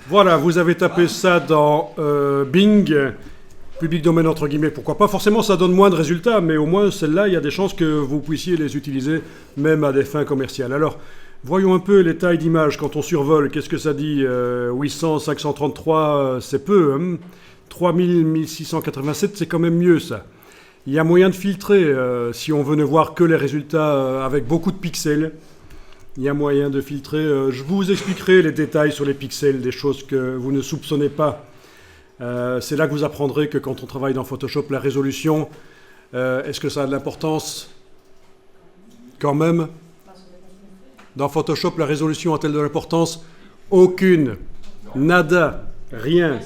Voilà, vous avez tapé ça dans Bing, public domaine entre guillemets, pourquoi pas. Forcément, ça donne moins de résultats, mais au moins, celles-là, il y a des chances que vous puissiez les utiliser, même à des fins commerciales. Alors, voyons un peu les tailles d'images quand on survole. Qu'est-ce que ça dit 800, 533, c'est peu. Hein 3000, 1687, c'est quand même mieux, ça. Il y a moyen de filtrer, si on veut ne voir que les résultats avec beaucoup de pixels. Il y a moyen de filtrer. Je vous expliquerai les détails sur les pixels, des choses que vous ne soupçonnez pas. C'est là que vous apprendrez que quand on travaille dans Photoshop, la résolution, est-ce que ça a de l'importance? Quand même. Dans Photoshop, la résolution a-t-elle de l'importance? Aucune. Nada. Rien.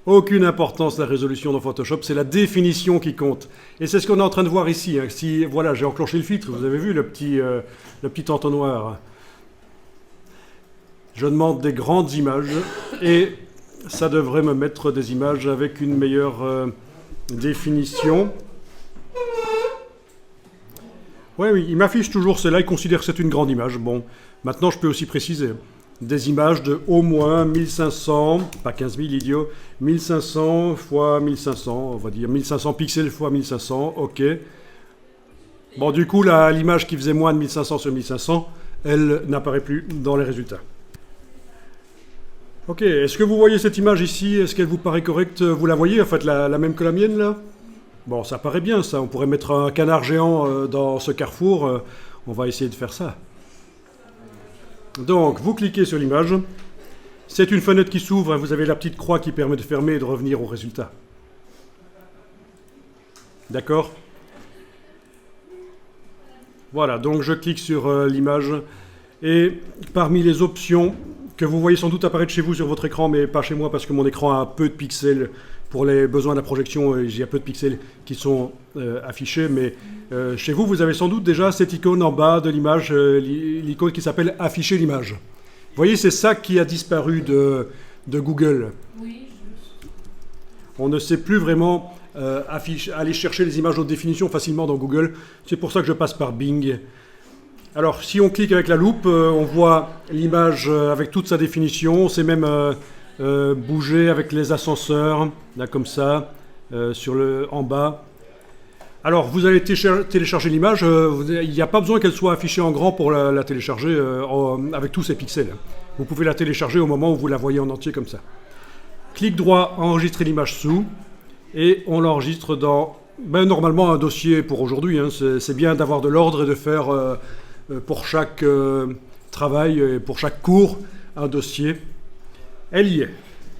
Aucune importance la résolution dans Photoshop, c'est la définition qui compte. Et c'est ce qu'on est en train de voir ici. Hein. Si, voilà, j'ai enclenché le filtre, vous avez vu le petit entonnoir. Je demande des grandes images et ça devrait me mettre des images avec une meilleure définition. Oui, il m'affiche toujours celle-là, il considère que c'est une grande image. Bon, maintenant je peux aussi préciser. Des images de au moins 1500, pas 15 000 idiots, 1500 fois 1500, on va dire 1500 pixels fois 1500, ok. Bon, du coup, l'image qui faisait moins de 1500 sur 1500, elle n'apparaît plus dans les résultats. Ok, est-ce que vous voyez cette image ici? Est-ce qu'elle vous paraît correcte? Vous la voyez, en fait, la même que la mienne, là? Bon, ça paraît bien, ça. On pourrait mettre un canard géant dans ce carrefour. On va essayer de faire ça. Donc, vous cliquez sur l'image. C'est une fenêtre qui s'ouvre. Vous avez la petite croix qui permet de fermer et de revenir au résultat. D'accord? Voilà, donc je clique sur l'image. Et parmi les options que vous voyez sans doute apparaître chez vous sur votre écran, mais pas chez moi parce que mon écran a peu de pixels pour les besoins de la projection. Il y a peu de pixels qui sont affichés, mais chez vous, vous avez sans doute déjà cette icône en bas de l'image, l'icône qui s'appelle « Afficher l'image ». Vous voyez, c'est ça qui a disparu de Google. Oui. On ne sait plus vraiment aller chercher les images haute définition facilement dans Google. C'est pour ça que je passe par Bing. Alors, si on clique avec la loupe, on voit l'image avec toute sa définition. On sait même bouger avec les ascenseurs, là comme ça, en bas. Alors, vous allez télécharger l'image. Il n'y a pas besoin qu'elle soit affichée en grand pour la télécharger avec tous ces pixels. Vous pouvez la télécharger au moment où vous la voyez en entier comme ça. Clic droit, enregistrer l'image sous, et on l'enregistre dans, normalement, un dossier pour aujourd'hui. Hein. C'est bien d'avoir de l'ordre et de faire pour chaque travail et pour chaque cours un dossier. Elle y est.